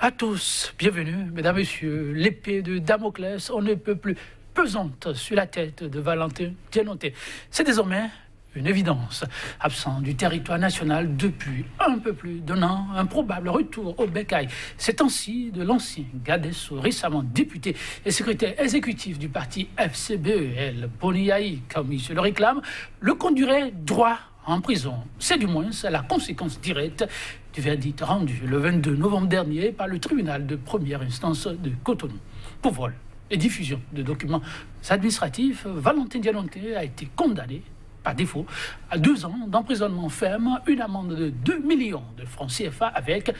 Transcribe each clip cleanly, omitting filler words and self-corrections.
À tous, bienvenue, mesdames, messieurs. L'épée de Damoclès, on ne peut plus pesante sur la tête de Valentin Dianoté. C'est désormais une évidence. Absent du territoire national depuis un peu plus d'un an, un probable retour au bécail. C'est ainsi de l'ancien garde des Sceaux, récemment député et secrétaire exécutif du parti FCBEL, Boniaï, comme il se le réclame, le conduirait droit en prison. C'est du moins la conséquence directe du verdict rendu le 22 novembre dernier par le tribunal de première instance de Cotonou. Pour vol et diffusion de documents administratifs, Valentin Dianoté a été condamné par défaut à 2 ans d'emprisonnement ferme, une amende de 2 millions de francs CFA avec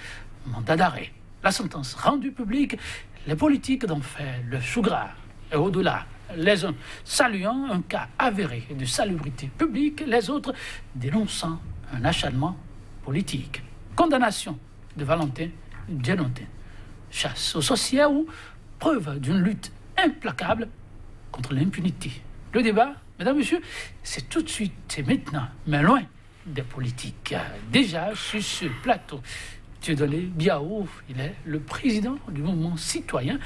mandat d'arrêt. La sentence rendue publique, les politiques d'en faire le chou gras. Et au-delà, les uns saluant un cas avéré de salubrité publique, les autres dénonçant un acharnement politique. Condamnation de Valentin Dianoté. Chasse aux sorcières ou preuve d'une lutte implacable contre l'impunité. Le débat, mesdames, messieurs, c'est tout de suite et maintenant, mais loin des politiques. Déjà sur ce plateau, Dieudonné Biao, il est le président du mouvement citoyen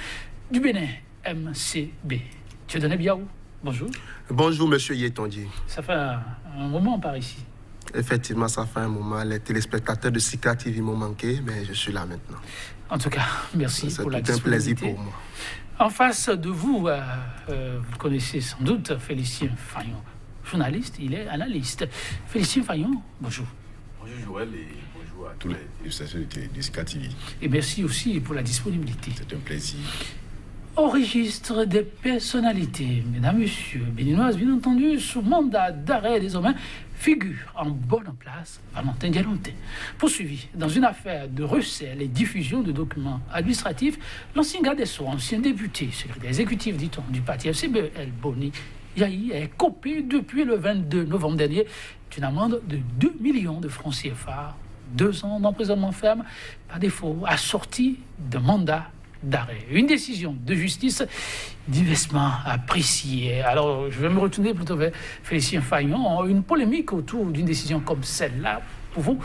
du Bénin, MCB. Dieudonné Biao, bonjour. Bonjour, monsieur Yetondier. Ça fait un moment par ici. Effectivement, ça fait un moment. Les téléspectateurs de Sika TV m'ont manqué, mais je suis là maintenant. En tout cas, merci pour la disponibilité. C'est un plaisir pour moi. En face de vous, vous le connaissez sans doute, Félicien Fayon, journaliste, il est analyste. Félicien Fayon, bonjour. Bonjour Joël et bonjour à tous les téléspectateurs de Sika TV. Et merci aussi pour la disponibilité. C'est un plaisir. Au registre des personnalités, mesdames, messieurs, béninoises, bien entendu, sous mandat d'arrêt désormais, figure en bonne place Valentin Dianoté. Poursuivi dans une affaire de recel et diffusion de documents administratifs, l'ancien garde des Sceaux, ancien député, secrétaire exécutif, dit-on, du parti FCBEL, Boni Yahi, est copé depuis le 22 novembre dernier d'une amende de 2 millions de francs CFA, 2 ans d'emprisonnement ferme, par défaut, assorti de mandat d'arrêt. Une décision de justice diversement appréciée. Alors, je vais me retourner plutôt vers Félicien Fayon. Une polémique autour d'une décision comme celle-là, pour vous,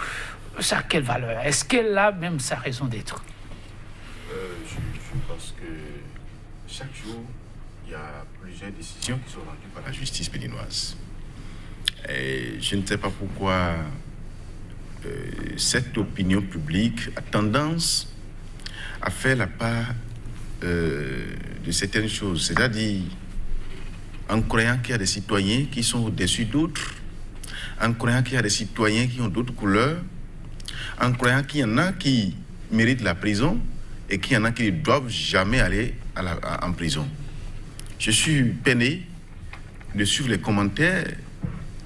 ça a quelle valeur? Est-ce qu'elle a même sa raison d'être? Je pense que chaque jour, il y a plusieurs décisions qui sont rendues par la justice béninoise. Et je ne sais pas pourquoi cette opinion publique a tendance à faire la part de certaines choses, c'est-à-dire en croyant qu'il y a des citoyens qui sont au-dessus d'autres, en croyant qu'il y a des citoyens qui ont d'autres couleurs, en croyant qu'il y en a qui méritent la prison et qu'il y en a qui ne doivent jamais aller en prison. Je suis peiné de suivre les commentaires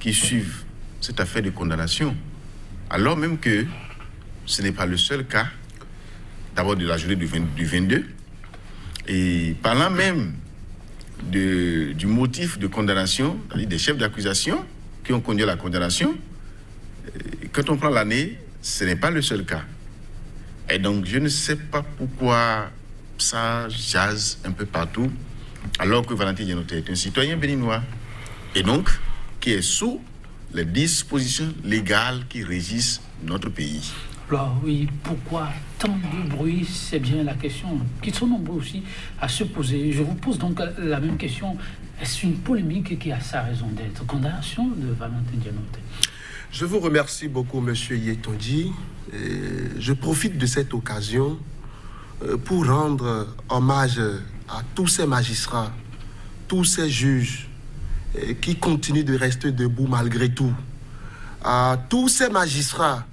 qui suivent cette affaire de condamnation, alors même que ce n'est pas le seul cas. D'abord de la journée du 22, et parlant même du motif de condamnation, c'est-à-dire des chefs d'accusation qui ont conduit à la condamnation, quand on prend l'année, ce n'est pas le seul cas. Et donc, je ne sais pas pourquoi ça jase un peu partout, alors que Valentin Dianoté est un citoyen béninois, et donc qui est sous les dispositions légales qui régissent notre pays. Alors oui, pourquoi tant de bruit? C'est bien la question qui sont nombreux aussi à se poser. Je vous pose donc la même question. Est-ce une polémique qui a sa raison d'être? Condamnation de Valentin Dianoté. Je vous remercie beaucoup, monsieur Yetondier. Je profite de cette occasion pour rendre hommage à tous ces magistrats, tous ces juges qui continuent de rester debout malgré tout, à tous ces magistrats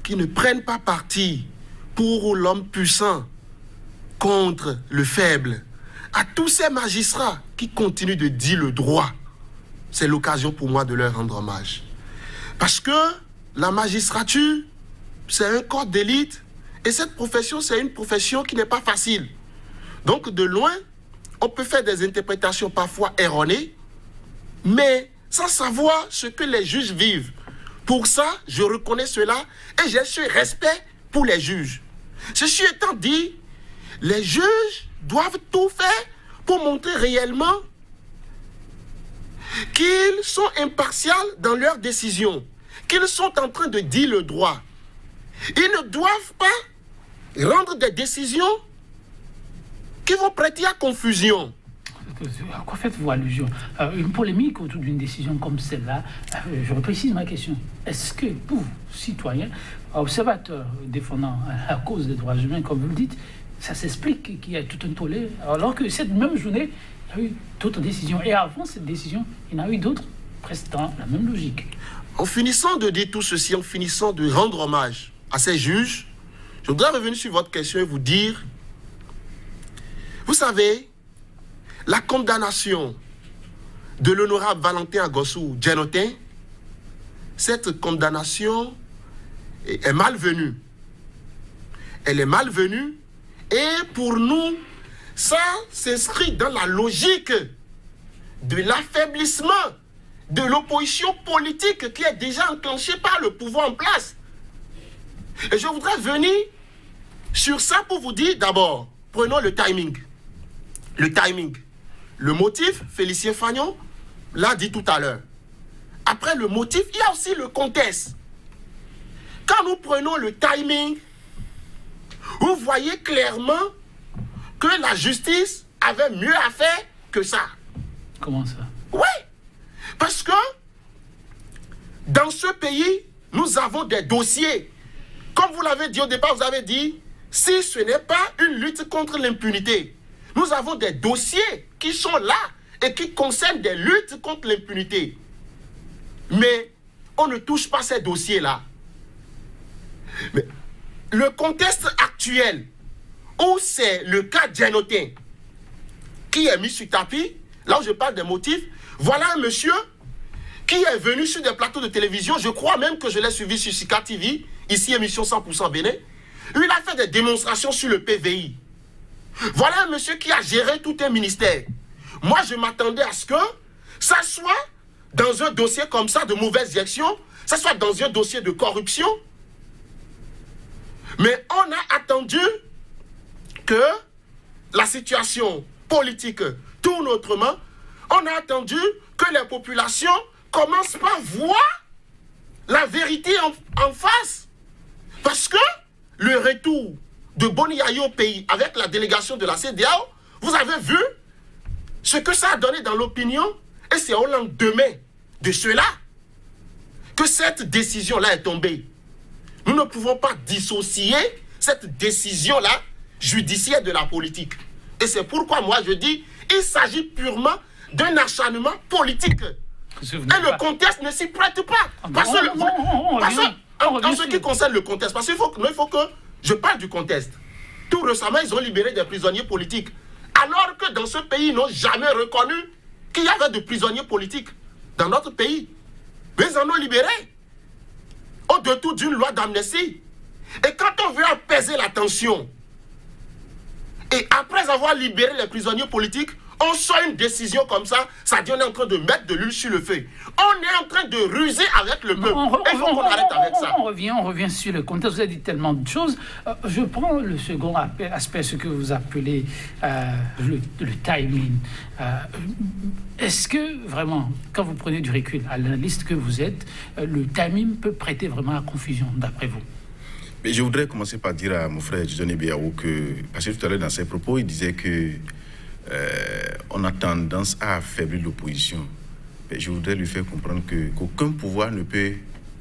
qui ne prennent pas parti pour l'homme puissant contre le faible, à tous ces magistrats qui continuent de dire le droit. C'est l'occasion pour moi de leur rendre hommage. Parce que la magistrature, c'est un corps d'élite et cette profession, c'est une profession qui n'est pas facile. Donc de loin, on peut faire des interprétations parfois erronées, mais sans savoir ce que les juges vivent. Pour ça, je reconnais cela et j'ai ce respect pour les juges. Ceci étant dit, les juges doivent tout faire pour montrer réellement qu'ils sont impartials dans leurs décisions, qu'ils sont en train de dire le droit. Ils ne doivent pas rendre des décisions qui vont prêter à confusion. À quoi faites-vous allusion? Une polémique autour d'une décision comme celle-là, je reprécise ma question. Est-ce que, pour citoyens, observateurs défendant la cause des droits humains, comme vous le dites, ça s'explique qu'il y a tout un tollé, alors que cette même journée, il y a eu d'autres décisions. Et avant cette décision, il y en a eu d'autres presque dans la même logique. En finissant de dire tout ceci, en finissant de rendre hommage à ces juges, je voudrais revenir sur votre question et vous dire, vous savez, la condamnation de l'honorable Valentin Agossou Djenotin, cette condamnation est malvenue. Elle est malvenue et pour nous, ça s'inscrit dans la logique de l'affaiblissement de l'opposition politique qui est déjà enclenchée par le pouvoir en place. Et je voudrais venir sur ça pour vous dire d'abord, prenons le timing. Le timing. Le motif, Félicien Fagnon l'a dit tout à l'heure. Après le motif, il y a aussi le contexte. Quand nous prenons le timing, vous voyez clairement que la justice avait mieux à faire que ça. Comment ça? Oui, parce que dans ce pays, nous avons des dossiers. Comme vous l'avez dit au départ, vous avez dit, si ce n'est pas une lutte contre l'impunité, nous avons des dossiers qui sont là et qui concernent des luttes contre l'impunité. Mais on ne touche pas ces dossiers-là. Mais le contexte actuel, où c'est le cas Djenotin qui est mis sur tapis, là où je parle des motifs, voilà un monsieur qui est venu sur des plateaux de télévision, je crois même que je l'ai suivi sur Sika TV, ici émission 100% Bénin, il a fait des démonstrations sur le PVI. Voilà un monsieur qui a géré tout un ministère. Moi, je m'attendais à ce que ça soit dans un dossier comme ça de mauvaise gestion, ça soit dans un dossier de corruption. Mais on a attendu que la situation politique tourne autrement. On a attendu que les populations commencent par voir la vérité en face. Parce que le retour de Boni Yayi au pays avec la délégation de la CEDEAO, vous avez vu ce que ça a donné dans l'opinion, et c'est au lendemain de cela que cette décision-là est tombée. Nous ne pouvons pas dissocier cette décision-là judiciaire de la politique. Et c'est pourquoi moi je dis, il s'agit purement d'un acharnement politique. Et le contexte ne s'y prête pas. Parce que, en ce qui concerne le contexte, parce qu'il faut que je parle du contexte. Tout récemment, ils ont libéré des prisonniers politiques. Alors que dans ce pays, ils n'ont jamais reconnu qu'il y avait de prisonniers politiques dans notre pays. Mais ils en ont libéré. Au détour d'une loi d'amnistie. Et quand on veut apaiser la tension, et après avoir libéré les prisonniers politiques, on sort une décision comme ça, ça dit on est en train de mettre de l'huile sur le feu. On est en train de ruser avec le peuple. Il faut qu'on arrête avec ça. On revient sur le contexte. Vous avez dit tellement de choses. Je prends le second aspect, ce que vous appelez le timing. Est-ce que vraiment, quand vous prenez du recul à l'analyste que vous êtes, le timing peut prêter vraiment à confusion, d'après vous? Mais je voudrais commencer par dire à mon frère Dieudonné Biao que, parce que tout à l'heure dans ses propos, il disait que on a tendance à affaiblir l'opposition. Je voudrais lui faire comprendre qu'aucun pouvoir ne peut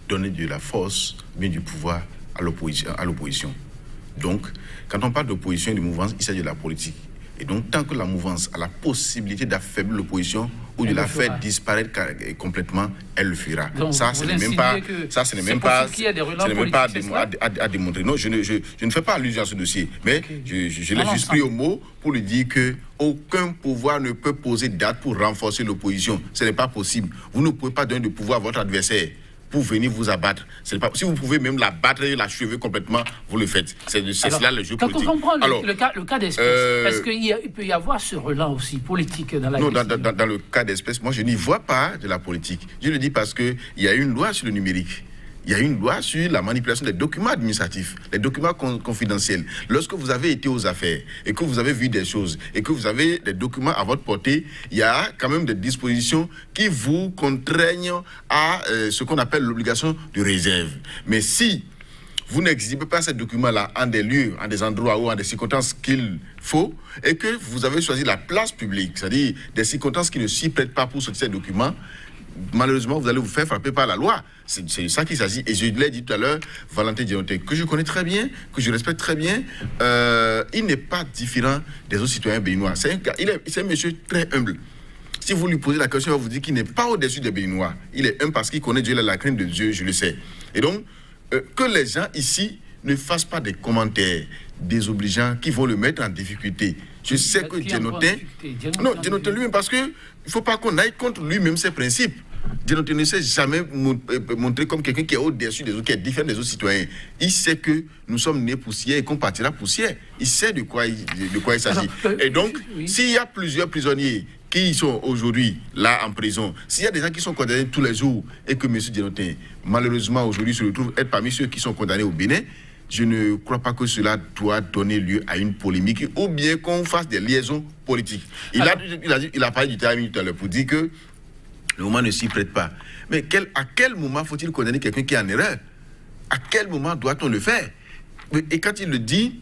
donner de la force, mais du pouvoir à l'opposition. Donc, quand on parle d'opposition et de mouvance, il s'agit de la politique. Et donc, tant que la mouvance a la possibilité d'affaiblir l'opposition ou de la faire disparaître complètement, elle le fera. Donc, ça, ce n'est même pas, à démontrer. Non, je ne fais pas allusion à ce dossier, mais je l'ai juste pris au mot pour lui dire que aucun pouvoir ne peut poser date pour renforcer l'opposition. Ce n'est pas possible. Vous ne pouvez pas donner de pouvoir à votre adversaire pour venir vous abattre. Pas, si vous pouvez même la battre et l'achever complètement, vous le faites. C'est cela le jeu politique. Quand on comprend le cas d'espèce, est-ce qu'il peut y avoir ce relent aussi politique dans la question? Non, dans le cas d'espèce, moi je n'y vois pas de la politique. Je le dis parce qu'il y a une loi sur le numérique. Il y a une loi sur la manipulation des documents administratifs, les documents confidentiels. Lorsque vous avez été aux affaires et que vous avez vu des choses et que vous avez des documents à votre portée, il y a quand même des dispositions qui vous contraignent à ce qu'on appelle l'obligation de réserve. Mais si vous n'exhibez pas ces documents-là en des lieux, en des endroits ou en des circonstances qu'il faut, et que vous avez choisi la place publique, c'est-à-dire des circonstances qui ne s'y prêtent pas pour sortir ces documents, malheureusement, vous allez vous faire frapper par la loi. C'est de ça qu'il s'agit. Et je l'ai dit tout à l'heure, Valentin Djenoté, que je connais très bien, que je respecte très bien, il n'est pas différent des autres citoyens béninois. C'est un monsieur très humble. Si vous lui posez la question, il va vous dire qu'il n'est pas au-dessus des Béninois. Il est humble parce qu'il connaît Dieu, il a la crainte de Dieu, je le sais. Et donc, que les gens ici ne fassent pas des commentaires désobligeants qui vont le mettre en difficulté. Je sais que Djenoté... Non, Djenoté lui-même, parce qu'il ne faut pas qu'on aille contre lui-même ses principes. Djenoté ne s'est jamais montré comme quelqu'un qui est au-dessus des autres, qui est différent des autres citoyens. Il sait que nous sommes nés poussière et qu'on partira poussière. Il sait de quoi il s'agit. Et donc, s'il y a plusieurs prisonniers qui sont aujourd'hui là en prison, s'il y a des gens qui sont condamnés tous les jours et que M. Djenoté, malheureusement, aujourd'hui se retrouve être parmi ceux qui sont condamnés au Bénin, je ne crois pas que cela doit donner lieu à une polémique ou bien qu'on fasse des liaisons politiques. Il a parlé du timing tout à l'heure pour dire que le moment ne s'y prête pas. Mais à quel moment faut-il condamner quelqu'un qui est en erreur? À quel moment doit-on le faire? Et quand il le dit,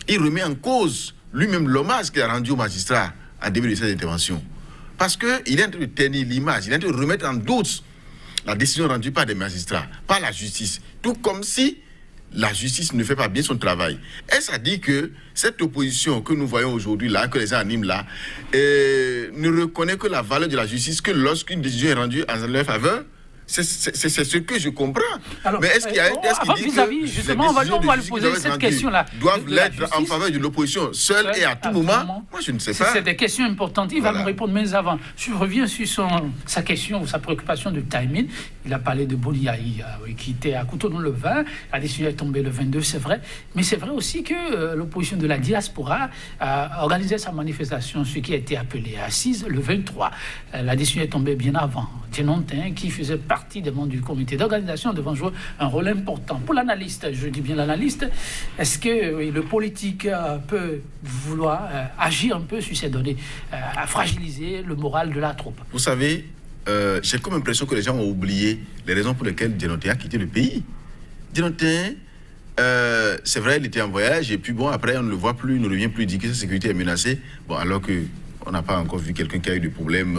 il remet en cause lui-même l'hommage qu'il a rendu au magistrat en début de cette intervention. Parce qu'il est en train de ternir l'image, il est en train de remettre en doute la décision rendue par des magistrats, par la justice. Tout comme si la justice ne fait pas bien son travail. Est-ce à dire que cette opposition que nous voyons aujourd'hui là, que les gens animent là, ne reconnaît que la valeur de la justice que lorsqu'une décision est rendue en leur faveur? C'est ce que je comprends. Alors, mais est-ce qu'il dit que justement, on va lui poser cette question-là. Doivent l'être en faveur de l'opposition, seule et à tout moment? Moi, je ne sais pas. C'est des questions importantes. Il va me répondre, mais avant, je reviens sur sa question ou sa préoccupation de timing. Il a parlé de Boliaï, qui était à couteau dans le vin. La décision est tombée le 22, c'est vrai. Mais c'est vrai aussi que l'opposition de la diaspora a organisé sa manifestation, ce qui a été appelé assise, le 23. La décision est tombée bien avant. Djenoté, qui faisait partie des membres du comité d'organisation, devant jouer un rôle important. Pour l'analyste, je dis bien l'analyste, est-ce que le politique peut vouloir agir un peu sur ces données, à fragiliser le moral de la troupe? Vous savez, j'ai comme impression que les gens ont oublié les raisons pour lesquelles Djenoté a quitté le pays. Djenoté, c'est vrai, il était en voyage, et puis bon, après, on ne le voit plus, il ne revient plus, il dit que sa sécurité est menacée. Bon, alors que on n'a pas encore vu quelqu'un qui a eu des problèmes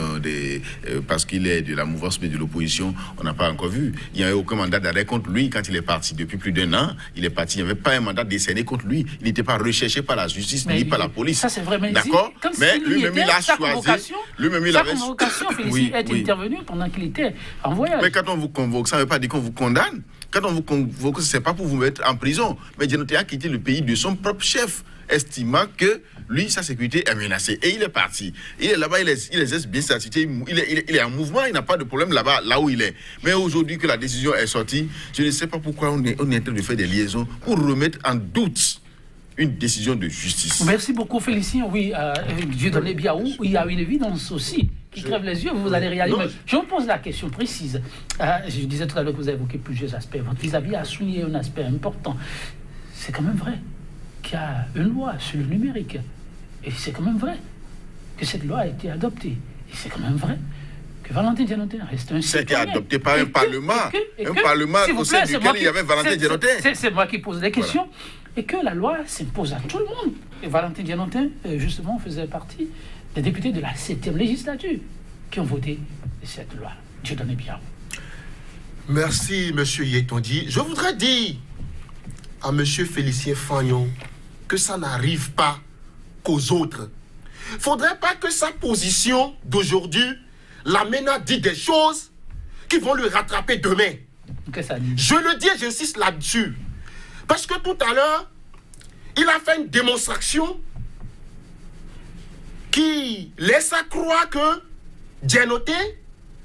parce qu'il est de la mouvance mais de l'opposition. On n'a pas encore vu. Il n'y a eu aucun mandat d'arrêt contre lui quand il est parti. Depuis plus d'un an, il est parti. Il n'y avait pas un mandat décerné contre lui. Il n'était pas recherché par la justice ni par la police. Ça, c'est vrai. Mais d'accord. Mais lui-même, il a choisi. Lui-même, il avait. Sa convocation, Félicien, est intervenue pendant qu'il était en voyage. Mais quand on vous convoque, ça ne veut pas dire qu'on vous condamne. Quand on vous convoque, ce n'est pas pour vous mettre en prison. Mais Djenoté a quitté le pays de son propre chef, estimant que lui, sa sécurité est menacée. Et il est parti. Il est là-bas, il exerce bien sa sécurité. Il est en mouvement, il n'a pas de problème là-bas, là où il est. Mais aujourd'hui que la décision est sortie, je ne sais pas pourquoi on est en train de faire des liaisons pour remettre en doute une décision de justice. Merci beaucoup, Félicien. Oui, Dieudonné Biaou, il y a une évidence aussi qui crève les yeux, vous allez réaliser. Je vous pose la question précise. Je disais tout à l'heure que vous avez évoqué plusieurs aspects. Votre vis-à-vis a souligné un aspect important. C'est quand même vrai qu'il y a une loi sur le numérique. Et c'est quand même vrai que cette loi a été adoptée. Et c'est quand même vrai que Valentin Djenoté reste un citoyen. C'est qui est adopté par un parlement. Un parlement au sein duquel il y avait Valentin Djenoté. C'est moi qui pose des questions. Voilà. Et que la loi s'impose à tout le monde. Et Valentin Djenoté, justement, faisait partie des députés de la 7e législature qui ont voté cette loi. Dieudonné Biaou. Merci, M. Yetondi. Je voudrais dire à M. Félicien Fagnon que ça n'arrive pas qu'aux autres. Il ne faudrait pas que sa position d'aujourd'hui l'amène à dire des choses qui vont le rattraper demain. Je le dis et j'insiste là-dessus. Parce que tout à l'heure, il a fait une démonstration qui laisse à croire que Djenoté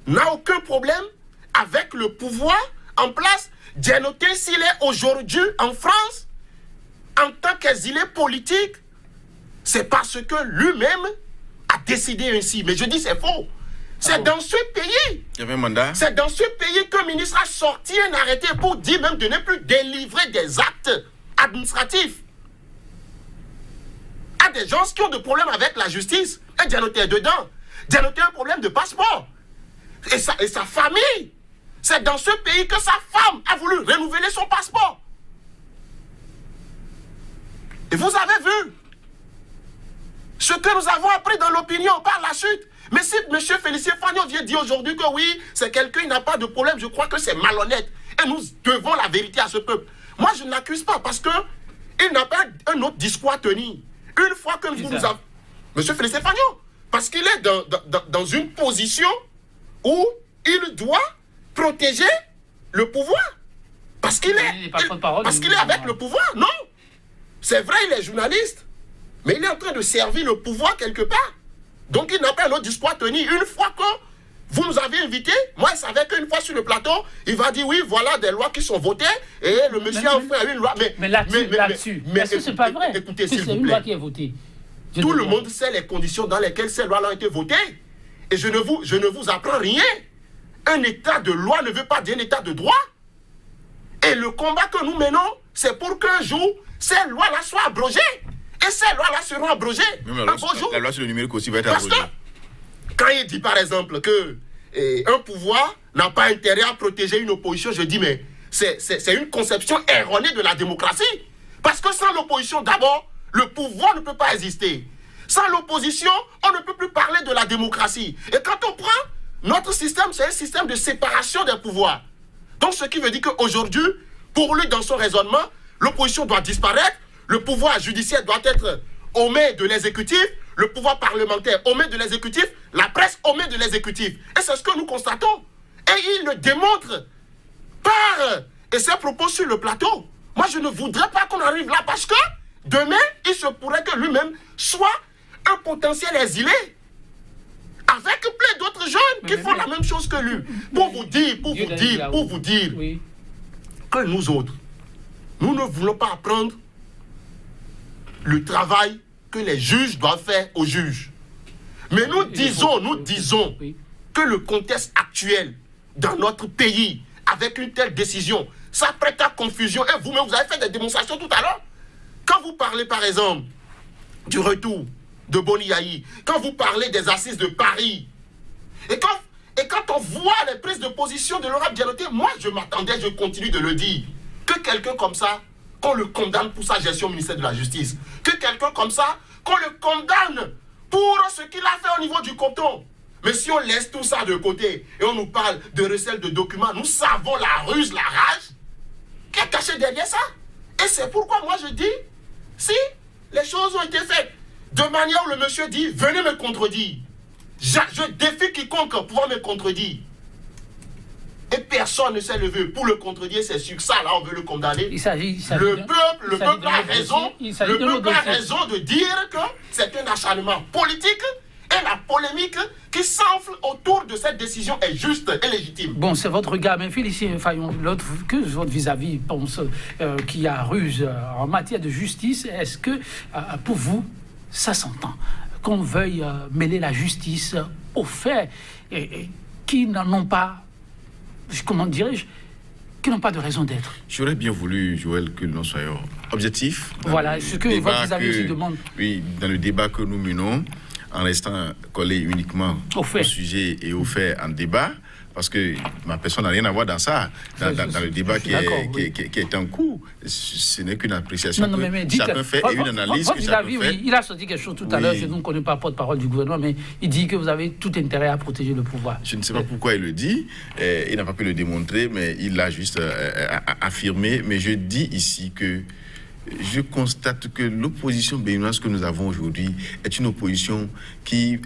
n'a aucun problème avec le pouvoir en place. Djenoté, s'il est aujourd'hui en France, en tant qu'exilé politique, c'est parce que lui-même a décidé ainsi. Mais je dis c'est faux. C'est dans ce pays. Il y avait un mandat. C'est dans ce pays que le ministre a sorti un arrêté pour dire même de ne plus délivrer des actes administratifs à des gens qui ont des problèmes avec la justice. Et Djenoté est dedans. Djenoté a un problème de passeport. Et sa famille. C'est dans ce pays que sa femme a voulu renouveler son passeport. Et vous avez vu ce que nous avons appris dans l'opinion par la suite. Mais si M. Félicien Fagnon vient dire aujourd'hui que oui, c'est quelqu'un qui n'a pas de problème, je crois que c'est malhonnête. Et nous devons la vérité à ce peuple. Moi, je ne l'accuse pas parce qu'il n'a pas un autre discours à tenir. Une fois que vous nous avez... M. Félicien Fagnon, parce qu'il est dans une position où il doit protéger le pouvoir. Parce qu'il est, avec le pouvoir, non. C'est vrai, il est journaliste. Mais il est en train de servir le pouvoir quelque part. Donc il n'a pas un autre discours à tenir. Une fois que vous nous avez invités, moi je savais qu'une fois sur le plateau, il va dire oui, voilà des lois qui sont votées et le monsieur a fait une loi. Mais là-dessus, est-ce que c'est pas vrai? Écoutez, s'il vous plaît. C'est une loi qui est votée. Tout le monde sait les conditions dans lesquelles ces lois ont été votées. Et je ne vous apprends rien. Un état de loi ne veut pas dire un état de droit. Et le combat que nous menons, c'est pour qu'un jour, ces lois-là soient abrogées. Et ces lois-là seront abrogées. La loi sur le numérique aussi va être abrogée. Parce que quand il dit par exemple que un pouvoir n'a pas intérêt à protéger une opposition, je dis mais c'est une conception erronée de la démocratie. Parce que sans l'opposition, d'abord, le pouvoir ne peut pas exister. Sans l'opposition, on ne peut plus parler de la démocratie. Et quand on prend notre système, c'est un système de séparation des pouvoirs. Donc ce qui veut dire qu'aujourd'hui, pour lui, dans son raisonnement, l'opposition doit disparaître, le pouvoir judiciaire doit être aux mains de l'exécutif, le pouvoir parlementaire aux mains de l'exécutif, la presse aux mains de l'exécutif. Et c'est ce que nous constatons. Et il le démontre par ses propos sur le plateau. Moi, je ne voudrais pas qu'on arrive là parce que demain, il se pourrait que lui-même soit un potentiel exilé. Avec plein d'autres jeunes qui font la même chose que lui. Pour vous dire oui, que nous autres, nous ne voulons pas apprendre le travail que les juges doivent faire aux juges. Mais nous disons que le contexte actuel dans notre pays, avec une telle décision, ça prête à confusion. Et vous-même, vous avez fait des démonstrations tout à l'heure. Quand vous parlez, par exemple, du retour de Boni Yayi, quand vous parlez des assises de Paris, et quand on voit les prises de position de Laurent Dianoté, moi je m'attendais, je continue de le dire, que quelqu'un comme ça, qu'on le condamne pour sa gestion au ministère de la Justice, que quelqu'un comme ça, qu'on le condamne pour ce qu'il a fait au niveau du coton. Mais si on laisse tout ça de côté et on nous parle de recel de documents, nous savons la ruse, la rage qui est cachée derrière ça. Et c'est pourquoi moi je dis, si les choses ont été faites de manière où le monsieur dit, venez me contredire. Je défie quiconque pour pouvoir me contredire. Et personne ne s'est levé pour le contredire, c'est sur ça, là, on veut le condamner. Le peuple a raison de dire que c'est un acharnement politique et la polémique qui s'enfle autour de cette décision est juste et légitime. Bon, c'est votre regard, mais Félicien Fagnon, que votre vis-à-vis pense qu'il y a ruse en matière de justice. Est-ce que, pour vous, ça s'entend qu'on veuille mêler la justice aux faits et qui n'en ont pas, comment dirais-je, qui n'ont pas de raison d'être? J'aurais bien voulu, Joël, que nous soyons objectifs. Voilà, ce que votre vis-à-vis aussi demande. Oui, dans le débat que nous menons, en restant collé uniquement au sujet et aux faits en débat, parce que ma personne n'a rien à voir dans ça, dans le débat qui est en cours. Ce n'est qu'une appréciation que chacun fait et une analyse que chacun fait. Oui, il a sorti quelque chose tout à l'heure, je ne connais pas porte-parole du gouvernement, mais il dit que vous avez tout intérêt à protéger le pouvoir. Je ne sais pas pourquoi il le dit, il n'a pas pu le démontrer, mais il l'a juste affirmé. Mais je dis ici que je constate que l'opposition béninoise que nous avons aujourd'hui est une opposition qui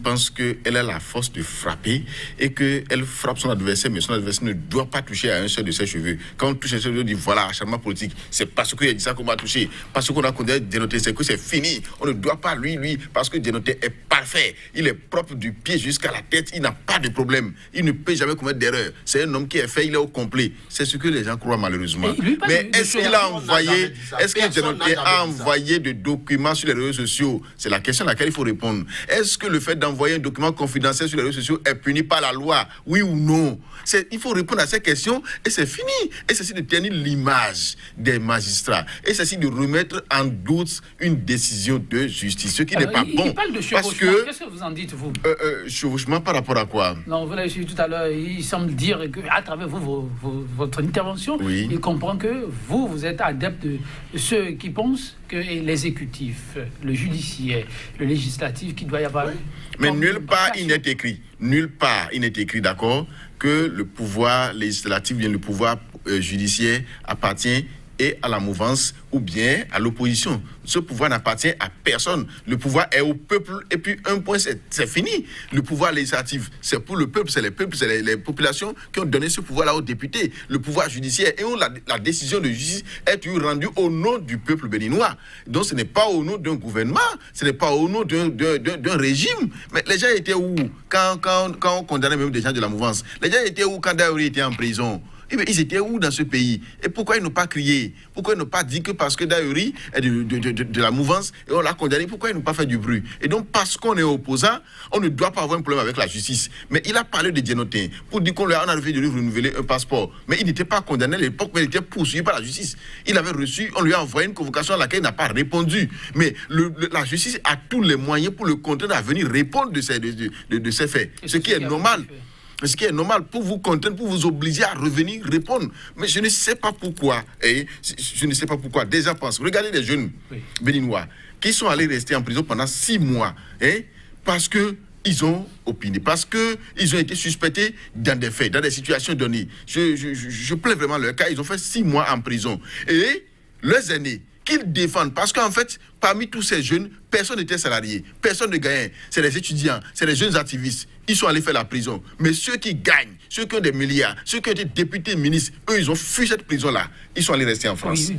pense qu'elle a la force de frapper et qu'elle frappe son adversaire, mais son adversaire ne doit pas toucher à un seul de ses cheveux. Quand on touche un seul cheveu, on dit voilà, acharnement politique. C'est parce qu'il a dit ça qu'on va toucher. Parce qu'on a condamné Dianoté, c'est que c'est fini. On ne doit pas lui, parce que Dianoté est parfait. Il est propre du pied jusqu'à la tête. Il n'a pas de problème. Il ne peut jamais commettre d'erreur. C'est un homme qui est fait, il est au complet. C'est ce que les gens croient malheureusement. Mais est-ce qu'il a envoyé est-ce que Dianoté a envoyé des documents sur les réseaux sociaux? C'est la question à laquelle il faut répondre. Est-ce que le fait d'envoyer un document confidentiel sur les réseaux sociaux est puni par la loi? Oui ou non? Il faut répondre à ces questions et c'est fini. Et c'est de tenir l'image des magistrats. Et c'est de remettre en doute une décision de justice. Ce qui n'est pas bon. Il parle de chevauchement. Qu'est-ce que vous en dites, vous? Chevauchement par rapport à quoi? Non, vous l'avez suivi tout à l'heure. Il semble dire qu'à travers votre intervention, il comprend que vous êtes adepte de ceux qui pensent que l'exécutif, le judiciaire, le législatif, qu'il doit y avoir... Mais nulle part il n'est écrit, d'accord, que le pouvoir législatif, bien le pouvoir judiciaire appartient et à la mouvance ou bien à l'opposition. Ce pouvoir n'appartient à personne. Le pouvoir est au peuple et puis un point, c'est fini. Le pouvoir législatif, c'est pour le peuple, c'est les peuples, c'est les populations qui ont donné ce pouvoir-là aux députés. Le pouvoir judiciaire et la décision de justice est rendue au nom du peuple béninois. Donc ce n'est pas au nom d'un gouvernement, ce n'est pas au nom d'un régime. Mais les gens étaient où quand on condamnait même des gens de la mouvance? Les gens étaient où quand Daouri était en prison? Ils étaient où dans ce pays? Et pourquoi ils n'ont pas crié? Pourquoi ils n'ont pas dit que parce que Daouri est de la mouvance et on l'a condamné, pourquoi ils n'ont pas fait du bruit? Et donc, parce qu'on est opposant, on ne doit pas avoir un problème avec la justice. Mais il a parlé de Djenotin pour dire qu'on a refusé de lui renouveler un passeport. Mais il n'était pas condamné à l'époque, mais il était poursuivi par la justice. Il avait reçu, on lui a envoyé une convocation à laquelle il n'a pas répondu. Mais la justice a tous les moyens pour le contraindre à venir répondre de ces faits. Ce qui est normal. Ce qui est normal pour vous contraindre, pour vous obliger à revenir répondre. Mais je ne sais pas pourquoi. Je ne sais pas pourquoi. Des gens pensent. Regardez les jeunes béninois qui sont allés rester en prison pendant 6 mois. Parce qu'ils ont opiné. Parce qu'ils ont été suspectés dans des faits, dans des situations données. Je plains vraiment leur cas. Ils ont fait 6 mois en prison. Et leurs aînés, qu'ils défendent. Parce qu'en fait, parmi tous ces jeunes, personne n'était salarié. Personne ne gagnait. C'est les étudiants, c'est les jeunes activistes. Ils sont allés faire la prison. Mais ceux qui gagnent, ceux qui ont des milliards, ceux qui ont été députés, ministres, eux, ils ont fui cette prison-là. Ils sont allés rester en France. Oui,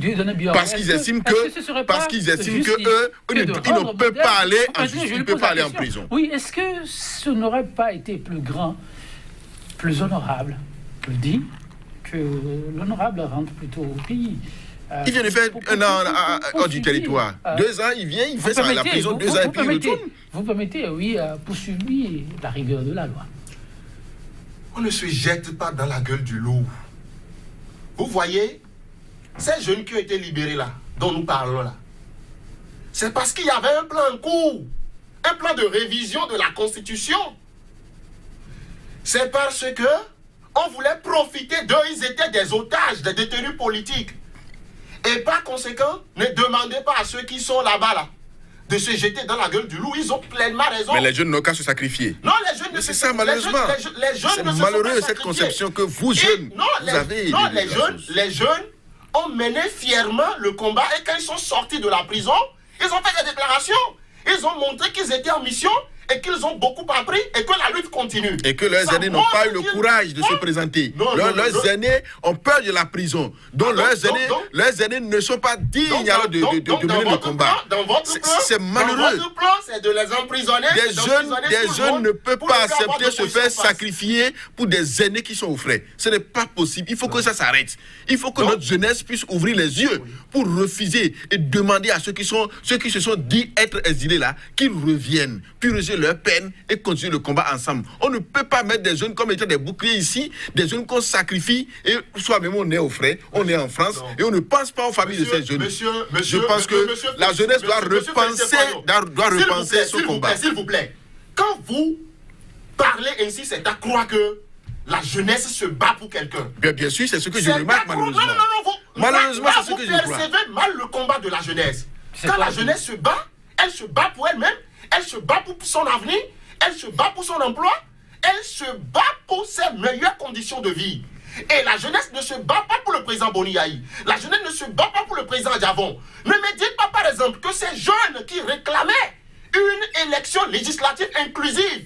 parce qu'ils estiment que eux, ils ne peuvent pas aller en justice, ils ne peuvent pas aller en prison. Oui, est-ce que ce n'aurait pas été plus grand, plus honorable, plus digne, que l'honorable rentre plutôt au pays? Il vient de faire un an hors du territoire. 2 ans, il vient, il fait ça à la prison, 2 ans et puis il retourne. Vous permettez, oui, poursuivre la rigueur de la loi. On ne se jette pas dans la gueule du loup. Vous voyez, ces jeunes qui ont été libérés là, dont nous parlons là, c'est parce qu'il y avait un plan en cours, un plan de révision de la Constitution. C'est parce que on voulait profiter d'eux, ils étaient des otages, des détenus politiques. Et par conséquent, ne demandez pas à ceux qui sont là-bas, là, de se jeter dans la gueule du loup. Ils ont pleinement raison. Mais les jeunes n'ont qu'à se sacrifier. Non, les jeunes ne se sacrifient pas. C'est ça, malheureusement. C'est malheureux, cette conception que vous, jeunes, vous avez. Non, les jeunes ont mené fièrement le combat. Et quand ils sont sortis de la prison, ils ont fait des déclarations. Ils ont montré qu'ils étaient en mission et qu'ils ont beaucoup appris et que la lutte continue. Et que leurs aînés n'ont pas eu le courage de se présenter. Leurs aînés ont peur de la prison. Donc leurs aînés ne sont pas dignes de mener le combat. C'est malheureux. Dans votre plan, c'est de les emprisonner. Des jeunes ne peuvent pas accepter se faire sacrifier pour des aînés qui sont aux frais. Ce n'est pas possible. Il faut que ça s'arrête. Il faut que notre jeunesse puisse ouvrir les yeux pour refuser et demander à ceux qui se sont dit être exilés là, qu'ils reviennent, purger leur peine et continuer le combat ensemble. On ne peut pas mettre des jeunes comme étant des boucliers ici, des jeunes qu'on sacrifie et soi-même on est aux frais, on est en France et on ne pense pas aux familles de ces jeunes. Je pense que la jeunesse doit repenser son combat. S'il vous plaît, quand vous parlez ainsi, c'est à croire que la jeunesse se bat pour quelqu'un. Bien sûr, c'est ce que je remarque malheureusement. Malheureusement, c'est ce que je crois. Vous percevez mal le combat de la jeunesse. Quand la jeunesse se bat, elle se bat pour elle-même, elle se bat pour son avenir, elle se bat pour son emploi, elle se bat pour ses meilleures conditions de vie. Et la jeunesse ne se bat pas pour le président Boniaï. La jeunesse ne se bat pas pour le président Diavon. Ne me dites pas, par exemple, que ces jeunes qui réclamaient une élection législative inclusive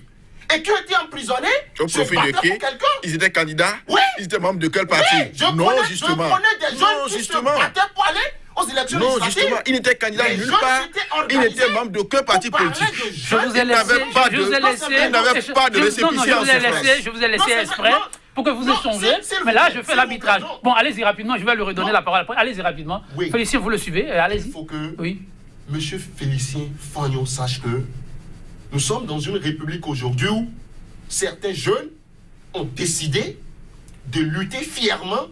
et qui ont été emprisonnés se battaient pour quelqu'un. Ils étaient candidats? Oui. Ils étaient membres de quel parti? Oui, je connais des jeunes qui se battaient pour aller aux élections législatives. Justement, il n'était candidat nulle part. Il n'était membre d'aucun parti politique. Je vous ai laissé. Il n'avait pas de récépissé en Je vous ai laissé exprès pour que vous échangez. Mais là, je fais l'arbitrage. Bon, allez-y rapidement. Je vais lui redonner la parole après. Allez-y rapidement. Félicien, vous le suivez. Allez-y. Il faut que M. Félicien Fagnon sache que nous sommes dans une république aujourd'hui où certains jeunes ont décidé de lutter fièrement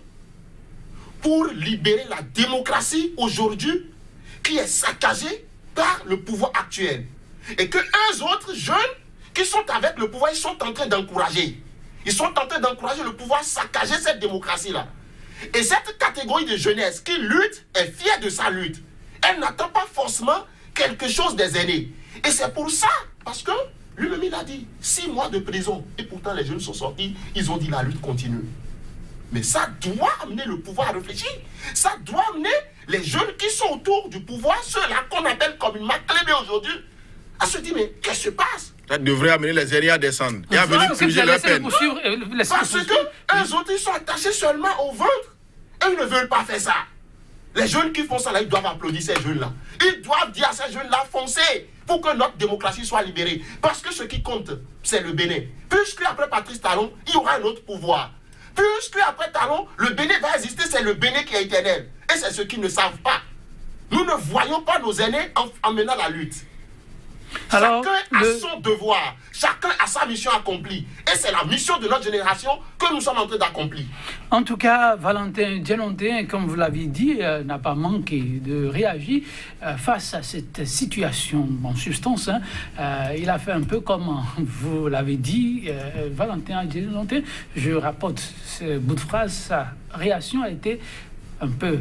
pour libérer la démocratie aujourd'hui qui est saccagée par le pouvoir actuel. Et que eux autres jeunes qui sont avec le pouvoir, ils sont en train d'encourager. Ils sont en train d'encourager le pouvoir à saccager cette démocratie-là. Et cette catégorie de jeunesse qui lutte est fière de sa lutte. Elle n'attend pas forcément quelque chose des aînés. Et c'est pour ça, parce que lui-même il a dit 6 mois de prison. Et pourtant les jeunes sont sortis, ils ont dit la lutte continue. Mais ça doit amener le pouvoir à réfléchir. Ça doit amener les jeunes qui sont autour du pouvoir, ceux-là qu'on appelle communément clébés aujourd'hui, à se dire mais qu'est-ce qui se passe? Ça devrait amener les aînés à descendre et à venir purger leur peine. Parce que eux autres, ils sont attachés seulement au ventre et ils ne veulent pas faire ça. Les jeunes qui font ça là, ils doivent applaudir ces jeunes-là. Ils doivent dire à ces jeunes-là, foncez pour que notre démocratie soit libérée. Parce que ce qui compte, c'est le Bénin. Puisque après Patrice Talon, il y aura un autre pouvoir. Puisque après Talon, le Bénin va exister, c'est le Bénin qui est éternel. Et c'est ce qu'ils ne savent pas. Nous ne voyons pas nos aînés en menant la lutte. Alors, chacun a son devoir, chacun a sa mission accomplie. Et c'est la mission de notre génération que nous sommes en train d'accomplir. En tout cas, Valentin Djenonté, comme vous l'avez dit, n'a pas manqué de réagir face à cette situation en substance. Il a fait un peu comme vous l'avez dit, Valentin Djenonté. Je rapporte ce bout de phrase, sa réaction a été un peu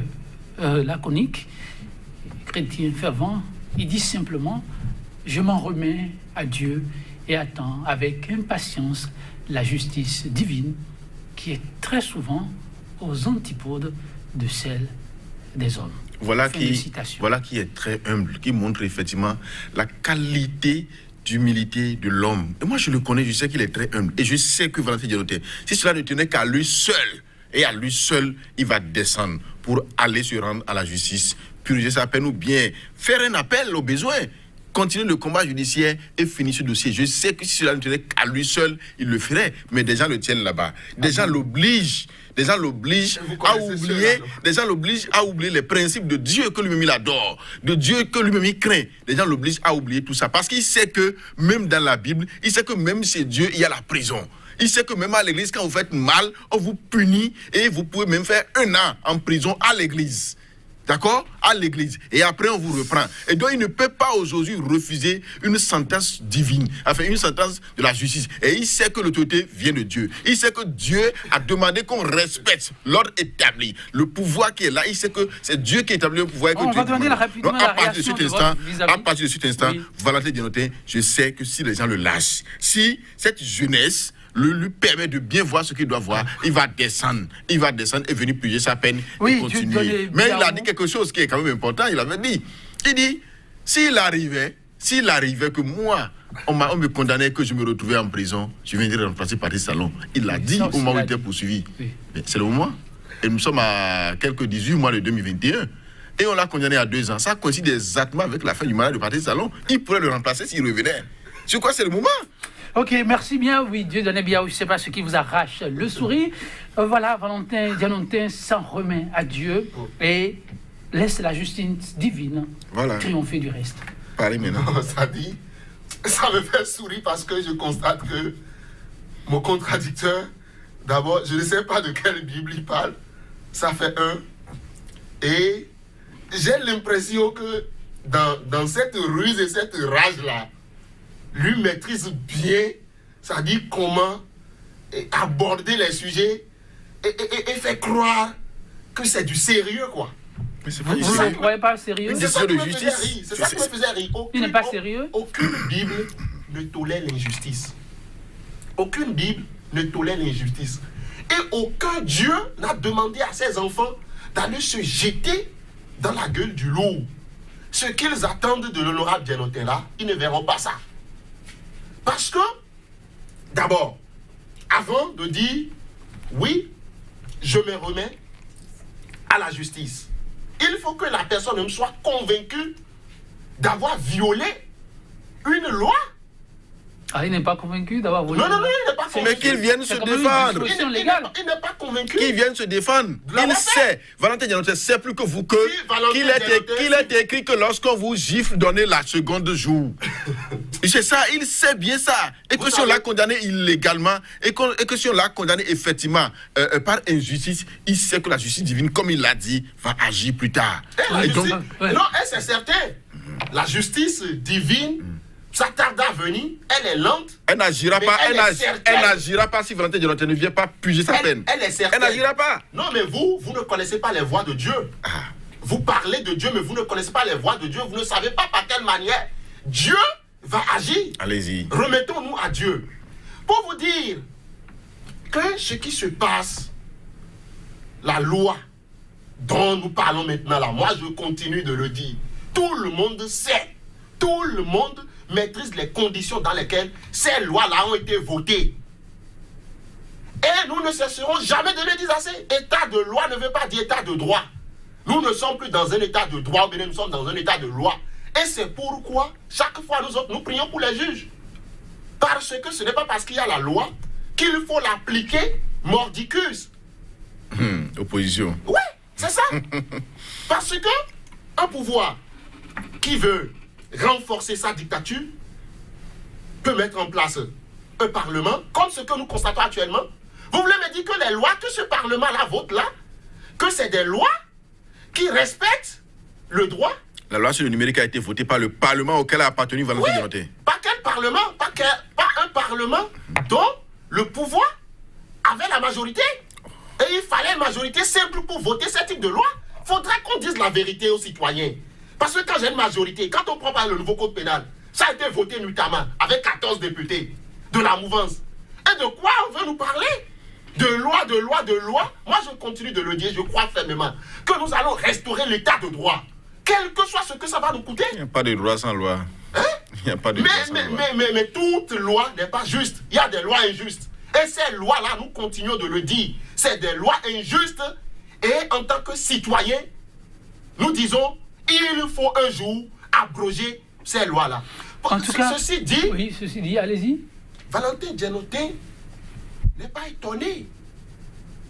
laconique. Chrétien fervent, il dit simplement: je m'en remets à Dieu et attends avec impatience la justice divine qui est très souvent aux antipodes de celle des hommes. Voilà qui est très humble, qui montre effectivement la qualité d'humilité de l'homme. Et moi je le connais, je sais qu'il est très humble. Et je sais que Valentin Djenonté, si cela ne tenait qu'à lui seul, et à lui seul, il va descendre pour aller se rendre à la justice, purger sa peine ou bien faire un appel au besoin. Continuer le combat judiciaire et finir ce dossier. Je sais que si cela ne tenait qu'à lui seul, il le ferait. Mais des gens le tiennent là-bas. Des gens l'obligent. Des gens l'obligent à oublier les principes de Dieu que lui-même il adore, de Dieu que lui-même il craint. Les gens l'obligent à oublier tout ça. Parce qu'il sait que même dans la Bible, il sait que même chez Dieu, il y a la prison. Il sait que même à l'église, quand vous faites mal, on vous punit et vous pouvez même faire 1 an en prison à l'église. D'accord? À l'église. Et après, on vous reprend. Et donc, il ne peut pas aujourd'hui refuser une sentence divine, enfin, une sentence de la justice. Et il sait que l'autorité vient de Dieu. Il sait que Dieu a demandé qu'on respecte l'ordre établi. Le pouvoir qui est là, il sait que c'est Dieu qui établit le pouvoir. On va demander rapidement la réaction de votre vis-à-vis. À partir de cet instant, oui. Valentin Djenonté, je sais que si les gens le lâchent, si cette jeunesse lui permet de bien voir ce qu'il doit voir, il va descendre et venir purger sa peine et continuer. Mais il a dit quelque chose qui est quand même important. Il dit, s'il arrivait que moi, on me condamnait, que je me retrouvais en prison, je viendrais remplacer Patrice Talon. Il l'a dit au moment où il était poursuivi. Oui. C'est le moment. Et nous sommes à quelques 18 mois de 2021. Et on l'a condamné à 2 ans. Ça coïncide exactement avec la fin du mandat de Patrice Talon. Il pourrait le remplacer s'il revenait. C'est quoi, c'est le moment? Ok, merci bien. Oui, Dieu donne bien. Je ne sais pas ce qui vous arrache le sourire. Voilà, Valentin Djenonté s'en remet à Dieu et laisse la justice divine triompher du reste. Pareil maintenant. Ça me fait sourire parce que je constate que mon contradicteur, d'abord, je ne sais pas de quelle Bible il parle. Ça fait 1. Et j'ai l'impression que dans cette ruse et cette rage-là, lui maîtrise bien, c'est-à-dire comment aborder les sujets et faire croire que c'est du sérieux, quoi. Mais c'est pas du sérieux. Vous ne croyez pas sérieux? C'est ça qui me faisait rire. C'est ça qui me faisait rire. Il n'est pas sérieux? Aucune Bible ne tolère l'injustice. Aucune Bible ne tolère l'injustice. Et aucun Dieu n'a demandé à ses enfants d'aller se jeter dans la gueule du loup. Ce qu'ils attendent de l'honorable Djenonté là, ils ne verront pas ça. Parce que, d'abord, avant de dire oui, je me remets à la justice, il faut que la personne même soit convaincue d'avoir violé une loi. Ah, il n'est pas convaincu d'avoir violé. Non, il n'est pas convaincu. Mais qu'il vienne se défendre. Il n'est pas convaincu. Qu'il vienne se défendre. Il sait. Valentin Djenonté sait plus que vous qu'il est écrit que lorsqu'on vous gifle, donnez la seconde jour. C'est ça, il sait bien ça. Et que si on l'a condamné illégalement, et que si on l'a condamné effectivement par injustice, il sait que la justice divine, comme il l'a dit, va agir plus tard. Non, c'est certain. La justice divine, ça tarde à venir, elle est lente. Elle n'agira mais pas, elle est certaine. elle n'agira pas si Valentin Djanoté ne vient pas puiser sa peine. Elle est certaine. Elle n'agira pas. Non, mais vous ne connaissez pas les voies de Dieu. Ah. Vous parlez de Dieu, mais vous ne connaissez pas les voies de Dieu. Vous ne savez pas par quelle manière Dieu va agir. Allez-y. Remettons-nous à Dieu. Pour vous dire que ce qui se passe, la loi dont nous parlons maintenant là, moi je continue de le dire. Tout le monde sait, tout le monde maîtrise les conditions dans lesquelles ces lois-là ont été votées. Et nous ne cesserons jamais de le dire assez. État de loi ne veut pas dire état de droit. Nous ne sommes plus dans un état de droit, mais nous sommes dans un état de loi. Et c'est pourquoi, chaque fois, nous autres, nous prions pour les juges. Parce que ce n'est pas parce qu'il y a la loi qu'il faut l'appliquer mordicus. Opposition. Oui, c'est ça. Parce que un pouvoir qui veut renforcer sa dictature peut mettre en place un parlement, comme ce que nous constatons actuellement. Vous voulez me dire que les lois que ce parlement-là vote là, que c'est des lois qui respectent le droit? La loi sur le numérique a été votée par le Parlement auquel a appartenu Valentin Djanoté. Pas quel parlement, pas un parlement dont le pouvoir avait la majorité. Et il fallait une majorité simple pour voter ce type de loi. Il faudrait qu'on dise la vérité aux citoyens. Parce que quand j'ai une majorité, quand on prend par le nouveau code pénal, ça a été voté notamment avec 14 députés de la mouvance. Et de quoi on veut nous parler? De loi, de loi, de loi. Moi, je continue de le dire, je crois fermement que nous allons restaurer l'état de droit. Quel que soit ce que ça va nous coûter. Il n'y a pas de droit sans loi. Hein? Il n'y a pas de droit sans loi. Mais toute loi n'est pas juste. Il y a des lois injustes. Et ces lois-là, nous continuons de le dire. C'est des lois injustes. Et en tant que citoyens, nous disons, il faut un jour abroger ces lois-là. En tout cas, ceci dit, oui, ceci dit, allez-y. Valentin Djanoté n'est pas étonné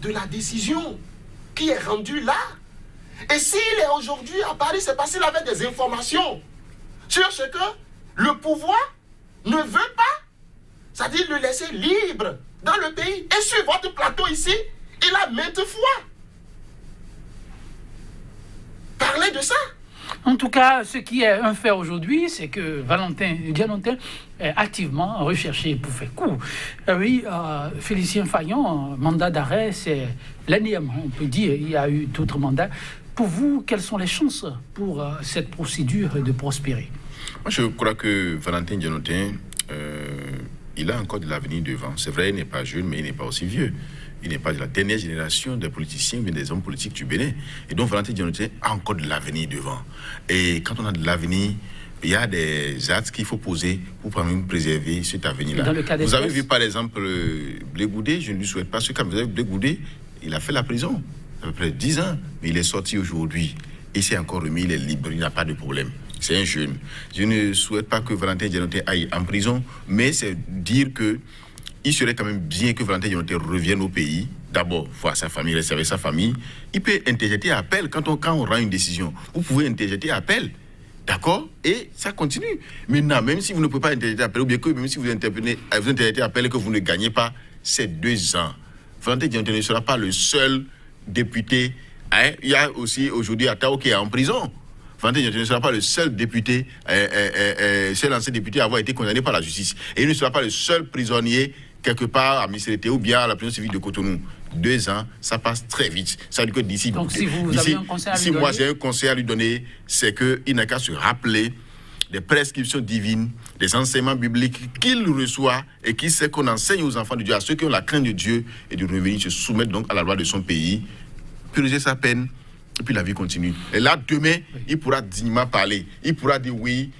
de la décision qui est rendue là. Et s'il est aujourd'hui à Paris, c'est parce qu'il avait des informations sur ce que le pouvoir ne veut pas, c'est-à-dire le laisser libre dans le pays. Et sur votre plateau ici, il a maintes fois parlé de ça. En tout cas, ce qui est un fait aujourd'hui, c'est que Valentin Djanoté est activement recherché pour faire coup. Oui, Félicien Fayon, mandat d'arrêt, c'est l'énième, on peut dire. Il y a eu d'autres mandats. Pour vous, quelles sont les chances pour cette procédure de prospérer? Moi, je crois que Valentin Djanoté, il a encore de l'avenir devant. C'est vrai, il n'est pas jeune, mais il n'est pas aussi vieux. Il n'est pas de la dernière génération des politiciens, mais des hommes politiques du Bénin. Et donc, Valentin Djanoté a encore de l'avenir devant. Et quand on a de l'avenir, il y a des actes qu'il faut poser pour préserver cet avenir-là. Vous avez vu, par exemple, Blé Goudé, je ne lui souhaite pas ce cas. Vous avez vu, Blé Goudé, il a fait la prison, à peu près 10 ans, mais il est sorti aujourd'hui. Il s'est encore remis, il est libre, il n'a pas de problème. C'est un jeune. Je ne souhaite pas que Valentin Djanoté aille en prison, mais c'est dire que il serait quand même bien que Valentin Djanoté revienne au pays. D'abord, voir sa famille, rester avec sa famille. Il peut interjeter appel quand on rend une décision. Vous pouvez interjeter appel. D'accord? Et ça continue. Maintenant, même si vous ne pouvez pas interjeter appel, ou bien que même si vous interjetez appel et que vous ne gagnez pas, c'est 2 ans. Valentin Djanoté ne sera pas le seul député. Hein? Il y a aussi aujourd'hui Atao qui est en prison. Valentin Djanoté ne sera pas le seul député, seul ancien député à avoir été condamné par la justice. Et il ne sera pas le seul prisonnier quelque part à Missérété ou bien à la prison civile de Cotonou. 2 ans, ça passe très vite. Ça veut dire que d'ici... Donc si vous avez un conseil à lui donner... moi j'ai un conseil à lui donner, c'est qu'il n'a qu'à se rappeler des prescriptions divines, des enseignements bibliques qu'il reçoit et qu'il sait qu'on enseigne aux enfants de Dieu, à ceux qui ont la crainte de Dieu, et de revenir se soumettre donc à la loi de son pays, purger sa peine, et puis la vie continue. Et là, demain, il pourra dignement parler. Il pourra dire oui,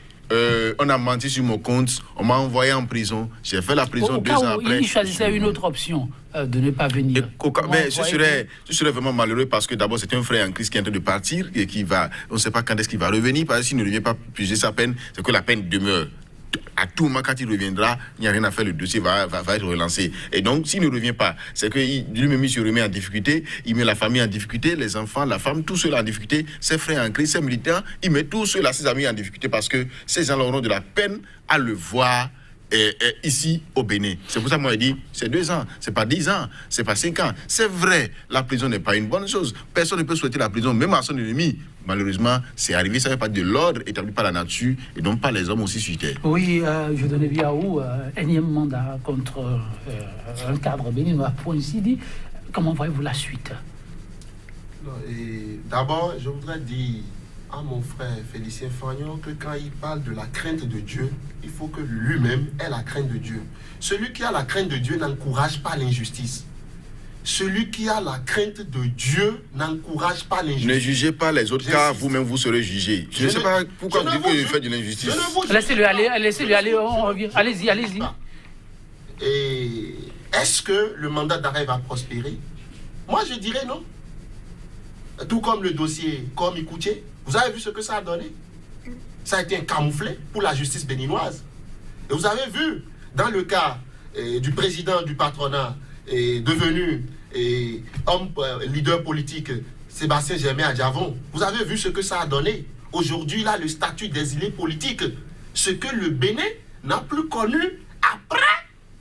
on a menti sur mon compte, on m'a envoyé en prison, j'ai fait la prison 2 ans après. Il choisissait une autre option, de ne pas venir. Mais je serais vraiment malheureux parce que d'abord, c'est un frère en crise qui est en train de partir et qui va, on ne sait pas quand est-ce qu'il va revenir, parce que s'il ne revient pas puiser sa peine, c'est que la peine demeure. À tout moment, quand il reviendra, il n'y a rien à faire, le dossier va être relancé. Et donc, s'il ne revient pas, c'est que lui-même, il se remet en difficulté, il met la famille en difficulté, les enfants, la femme, tous ceux-là en difficulté, ses frères en crise, ses militants, il met tous ceux-là, ses amis en difficulté parce que ces gens-là auront de la peine à le voir ici au Bénin. C'est pour ça que moi, je dis, c'est 2 ans, c'est pas 10 ans, c'est pas 5 ans. C'est vrai, la prison n'est pas une bonne chose. Personne ne peut souhaiter la prison, même à son ennemi. Malheureusement, c'est arrivé, ça ne fait pas de l'ordre établi par la nature et donc par les hommes aussi sur terre. Oui, je donnais Biaou énième mandat contre un cadre béninois, pour ainsi dire. Comment voyez-vous la suite? D'abord, je voudrais dire à mon frère Félicien Fagnon que quand il parle de la crainte de Dieu, il faut que lui-même ait la crainte de Dieu. Celui qui a la crainte de Dieu n'encourage pas l'injustice. Celui qui a la crainte de Dieu n'encourage pas l'injustice. Ne jugez pas les autres car vous-même vous serez jugé. Je ne sais pas pourquoi vous dites que je fais de l'injustice. Laissez-le aller, on revient. Allez-y. Et est-ce que le mandat d'arrêt va prospérer? Moi, je dirais non. Tout comme le dossier Komi Kouché, vous avez vu ce que ça a donné? Ça a été un camouflet pour la justice béninoise. Et vous avez vu, dans le cas du président du patronat, devenu homme leader politique, Sébastien Germain Adjavon, vous avez vu ce que ça a donné. Aujourd'hui, il a le statut d'exilé politique. Ce que le Bénin n'a plus connu après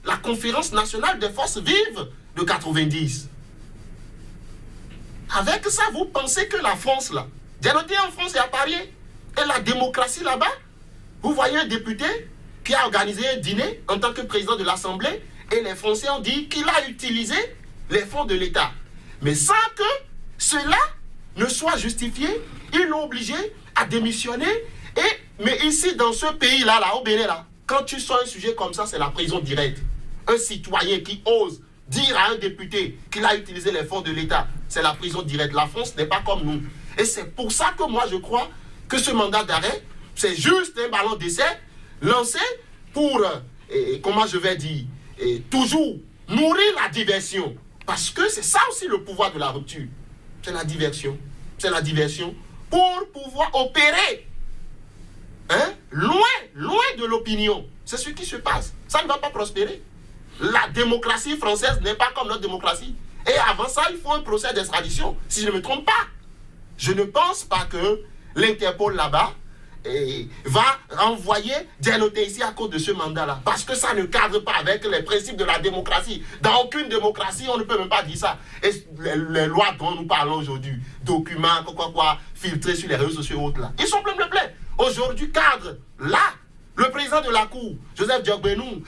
la conférence nationale des forces vives de 90. Avec ça, vous pensez que la France, là, Dianoté en France et à Paris, et la démocratie là-bas, vous voyez un député qui a organisé un dîner en tant que président de l'Assemblée et les Français ont dit qu'il a utilisé les fonds de l'État. Mais sans que cela ne soit justifié, ils l'ont obligé à démissionner. Mais ici, dans ce pays-là, au Bénin, là, quand tu sors un sujet comme ça, c'est la prison directe. Un citoyen qui ose dire à un député qu'il a utilisé les fonds de l'État, c'est la prison directe. La France n'est pas comme nous. Et c'est pour ça que moi, je crois que ce mandat d'arrêt, c'est juste un ballon d'essai lancé pour, comment je vais dire, toujours nourrir la diversion. Parce que c'est ça aussi le pouvoir de la rupture. C'est la diversion. C'est la diversion pour pouvoir opérer loin de l'opinion. C'est ce qui se passe. Ça ne va pas prospérer. La démocratie française n'est pas comme notre démocratie. Et avant ça, il faut un procès d'extradition, si je ne me trompe pas. Je ne pense pas que l'Interpol là-bas va renvoyer Dianoté ici à cause de ce mandat-là. Parce que ça ne cadre pas avec les principes de la démocratie. Dans aucune démocratie, on ne peut même pas dire ça. Et les lois dont nous parlons aujourd'hui, documents, filtrés sur les réseaux sociaux et autres là, ils sont pleins de plaies. Aujourd'hui, cadre, là, le président de la Cour, Joseph Diogbenou,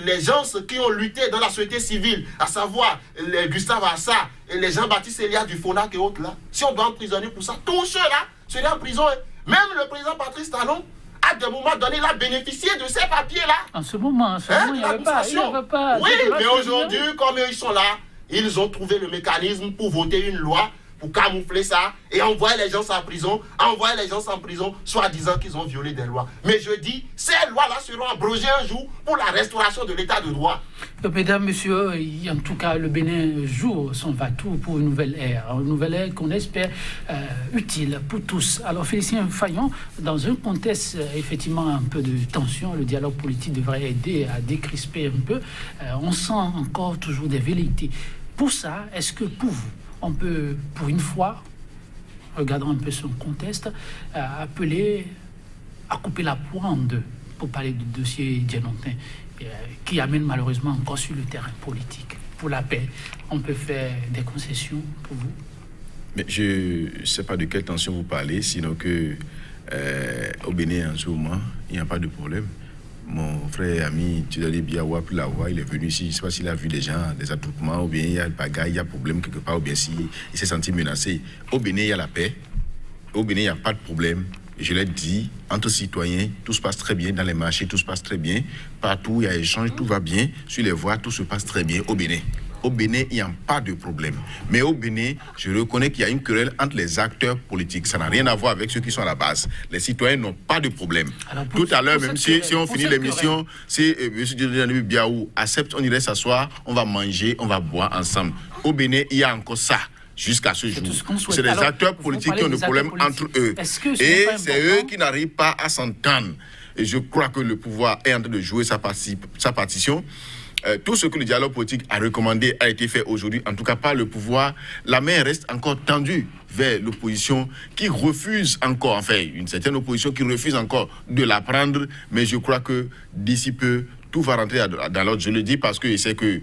les gens qui ont lutté dans la société civile, à savoir les Gustave Assa et les Jean-Baptiste Elia du FONAC et autres là, si on doit emprisonner pour ça, tous ceux-là seraient en prison. Même le président Patrice Talon, à des moments donnés, il a bénéficié de ces papiers-là. En ce moment, il n'y avait pas. Oui, mais aujourd'hui, comme ils sont là, ils ont trouvé le mécanisme pour voter une loi, pour camoufler ça et envoyer les gens en prison, soi-disant qu'ils ont violé des lois. Mais je dis, ces lois-là seront abrogées un jour pour la restauration de l'état de droit. Mesdames, messieurs, en tout cas, le Bénin joue son va-tout pour une nouvelle ère qu'on espère utile pour tous. Alors, Félicien Fagnon, dans un contexte effectivement un peu de tension, le dialogue politique devrait aider à décrisper un peu. On sent encore toujours des velléités. Pour ça, est-ce que pour vous, on peut, pour une fois, regardant un peu son contexte, appeler à couper la poire en deux, pour parler du dossier Dianoté, qui amène malheureusement encore sur le terrain politique. Pour la paix, on peut faire des concessions pour vous? Mais je ne sais pas de quelle tension vous parlez, sinon que au Bénin, en ce moment, il n'y a pas de problème. Mon frère et ami Tudali Biawa, il est venu ici, je ne sais pas s'il a vu des gens, des attroupements, ou bien il y a le bagaille, il y a problème quelque part, ou bien s'il s'est senti menacé. Au Bénin, il y a la paix. Au Bénin, il n'y a pas de problème. Je l'ai dit, entre citoyens, tout se passe très bien. Dans les marchés, tout se passe très bien. Partout, il y a échange, tout va bien. Sur les voies, tout se passe très bien au Bénin. Au Bénin, il n'y a pas de problème. Mais au Bénin, je reconnais qu'il y a une querelle entre les acteurs politiques. Ça n'a rien à voir avec ceux qui sont à la base. Les citoyens n'ont pas de problème. Tout à l'heure, même si on finit l'émission, si M. Dianoté Biaou accepte, on irait s'asseoir, on va manger, on va boire ensemble. Au Bénin, il y a encore ça. Jusqu'à ce jour. C'est les acteurs politiques qui ont des problèmes entre eux. Et c'est eux qui n'arrivent pas à s'entendre. Et je crois que le pouvoir est en train de jouer sa partition. tout ce que le dialogue politique a recommandé a été fait aujourd'hui, en tout cas par le pouvoir. La main reste encore tendue vers l'opposition qui refuse encore, enfin une certaine opposition qui refuse encore de la prendre, mais je crois que d'ici peu, tout va rentrer dans l'ordre. Je le dis parce que je sais que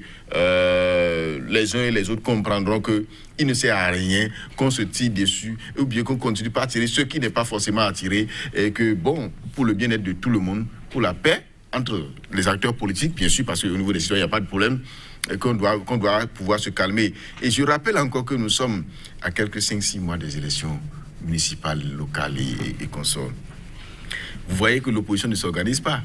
les uns et les autres comprendront qu'il ne sert à rien qu'on se tire dessus ou bien qu'on continue pas à tirer ce qui n'est pas forcément à tirer, et que, bon, pour le bien-être de tout le monde, pour la paix entre les acteurs politiques, bien sûr, parce qu'au niveau des citoyens, il n'y a pas de problème, qu'on doit pouvoir se calmer. Et je rappelle encore que nous sommes à quelques 5-6 mois des élections municipales, locales et consorts. Vous voyez que l'opposition ne s'organise pas.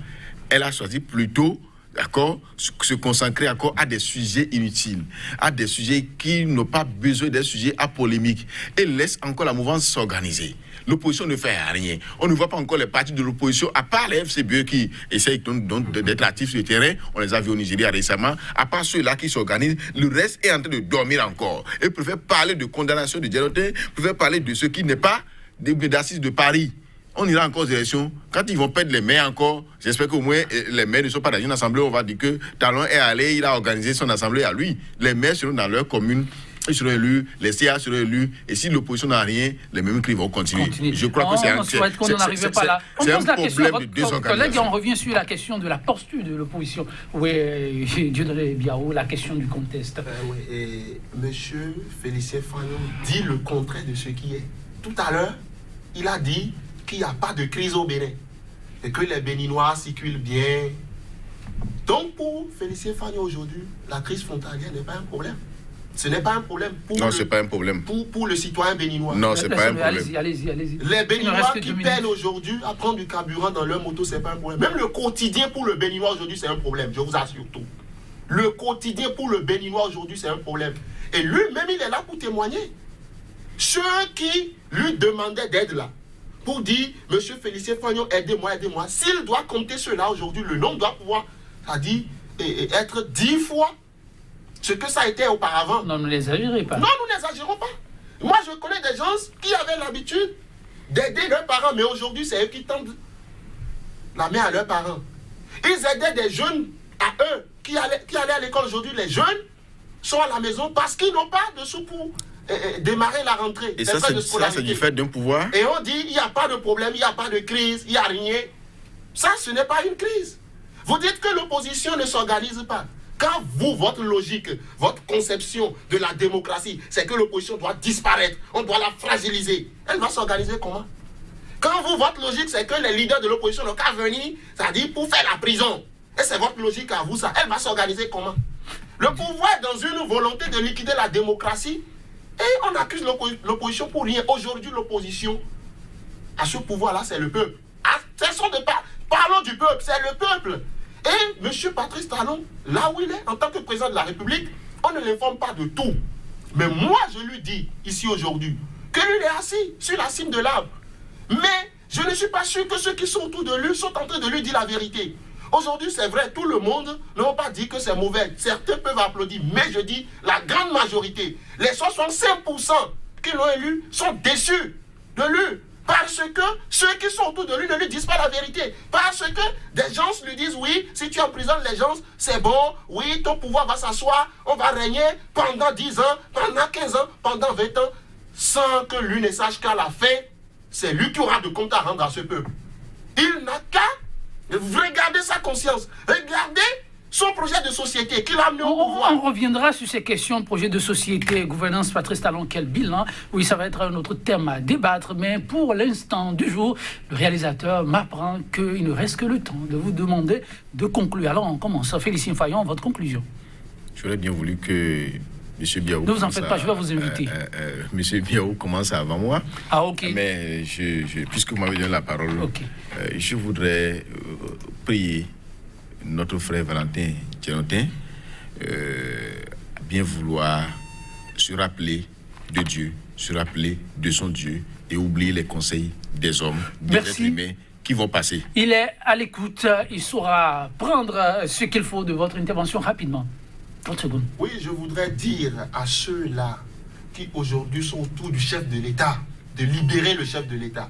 Elle a choisi plutôt, d'accord, se consacrer encore à des sujets inutiles, à des sujets qui n'ont pas besoin des sujets à polémique, et laisse encore la mouvance s'organiser. L'opposition ne fait rien. On ne voit pas encore les partis de l'opposition, à part les FCBE qui essayent donc d'être actifs sur le terrain. On les a vus au Nigeria récemment. À part ceux-là qui s'organisent, le reste est en train de dormir encore. Et préfère parler de condamnation de Djelotin, préfère parler de ce qui n'est pas d'assises de Paris. On ira encore aux élections. Quand ils vont perdre les maires encore, j'espère qu'au moins les maires ne sont pas dans une assemblée. On va dire que Talon est allé, il a organisé son assemblée à lui. Les maires seront dans leur commune, ils seront élus, les CA seront élus, et si l'opposition n'a rien, les mêmes cris vont continuer. Je crois que c'est un problème de désorganisation. On revient sur la question de la posture de l'opposition. Oui, Dieudonné Biao, la question du contest. Monsieur Félicien Fagnon dit le contraire de ce qui est. Tout à l'heure, il a dit qu'il n'y a pas de crise au Bénin et que les Béninois circulent bien. Donc pour Félicien Fagnon aujourd'hui, la crise frontalière n'est pas un problème. Ce n'est pas un problème c'est pas un problème. Pour le citoyen béninois. Non, c'est pas un problème. Allez-y. Les Béninois qui peinent aujourd'hui à prendre du carburant dans leur moto, c'est pas un problème. Même le quotidien pour le Béninois aujourd'hui, c'est un problème. Je vous assure tout. Le quotidien pour le Béninois aujourd'hui, c'est un problème. Et lui-même, il est là pour témoigner. Ceux qui lui demandaient d'aide là, pour dire, Monsieur Félicien Fagnon, aidez-moi. S'il doit compter cela aujourd'hui, le nombre doit pouvoir, c'est-à-dire, être 10 fois ce que ça a été auparavant. Non, ne l'exagérez pas. Non, nous n'exagérons pas. Moi, je connais des gens qui avaient l'habitude d'aider leurs parents, mais aujourd'hui, c'est eux qui tendent la main à leurs parents. Ils aidaient des jeunes à eux qui allaient à l'école aujourd'hui. Les jeunes sont à la maison parce qu'ils n'ont pas de sous pour démarrer la rentrée. Et ça, c'est du fait d'un pouvoir. Et on dit, il n'y a pas de problème, il n'y a pas de crise, il n'y a rien. Ça, ce n'est pas une crise. Vous dites que l'opposition ne s'organise pas. Quand vous, votre logique, votre conception de la démocratie, c'est que l'opposition doit disparaître, on doit la fragiliser, elle va s'organiser comment? Quand vous, votre logique, c'est que les leaders de l'opposition n'ont qu'à venir, c'est-à-dire pour faire la prison, et c'est votre logique à vous, ça, elle va s'organiser comment? Le pouvoir est dans une volonté de liquider la démocratie, et on accuse l'opposition pour rien. Aujourd'hui, l'opposition, à ce pouvoir-là, c'est le peuple. Parlons du peuple, c'est le peuple. Et M. Patrice Talon, là où il est, en tant que président de la République, on ne l'informe pas de tout. Mais moi, je lui dis, ici aujourd'hui, que lui, il est assis sur la cime de l'arbre. Mais je ne suis pas sûr que ceux qui sont autour de lui sont en train de lui dire la vérité. Aujourd'hui, c'est vrai, tout le monde ne va pas dire que c'est mauvais. Certains peuvent applaudir, mais je dis, la grande majorité, les 65% qui l'ont élu, sont déçus de lui. Parce que ceux qui sont autour de lui ne lui disent pas la vérité. Parce que des gens lui disent, oui, si tu emprisonnes les gens, c'est bon, oui, ton pouvoir va s'asseoir, on va régner pendant 10 ans, pendant 15 ans, pendant 20 ans, sans que lui ne sache qu'à la fin, c'est lui qui aura de compte à rendre à ce peuple. Il n'a qu'à regarder sa conscience, regarder son projet de société qu'il a amené au pouvoir. On reviendra sur ces questions, projet de société, gouvernance, Patrice Talon, quel bilan. Oui, ça va être un autre thème à débattre, mais pour l'instant du jour, le réalisateur m'apprend qu'il ne reste que le temps de vous demander de conclure. Alors on commence. Félicien Fagnon, votre conclusion. J'aurais bien voulu que M. Biao... Ne vous en faites pas, je vais vous inviter. M. Biao commence avant moi. Ah, ok. Mais puisque vous m'avez donné la parole, okay. Je voudrais prier notre frère Valentin Djelotin à bien vouloir se rappeler de Dieu, se rappeler de son Dieu et oublier les conseils des hommes, des êtres humains qui vont passer. Il est à l'écoute, il saura prendre ce qu'il faut de votre intervention rapidement. 30 secondes. Oui, je voudrais dire à ceux-là qui aujourd'hui sont autour du chef de l'État, de libérer le chef de l'État.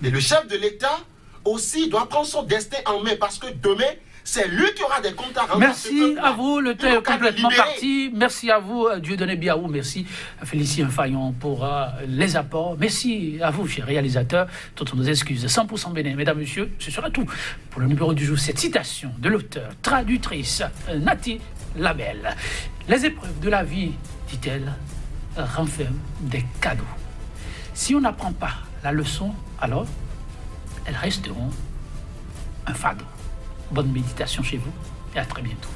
Et le chef de l'État aussi doit prendre son destin en main parce que demain, c'est lui qui aura des comptes à rendre. Merci à vous, le temps est complètement libérer. parti. Merci à vous, Dieudonné Biaou. Merci à Félicien Fayon pour les apports. Merci à vous, chers réalisateurs. Toutes nos excuses. 100% bénin. Mesdames, messieurs, ce sera tout pour le numéro du jour. Cette citation de l'auteur, traductrice, Nati Labelle. Les épreuves de la vie, dit-elle, renferment des cadeaux. Si on n'apprend pas la leçon, alors elles resteront un fardeau. Bonne méditation chez vous et à très bientôt.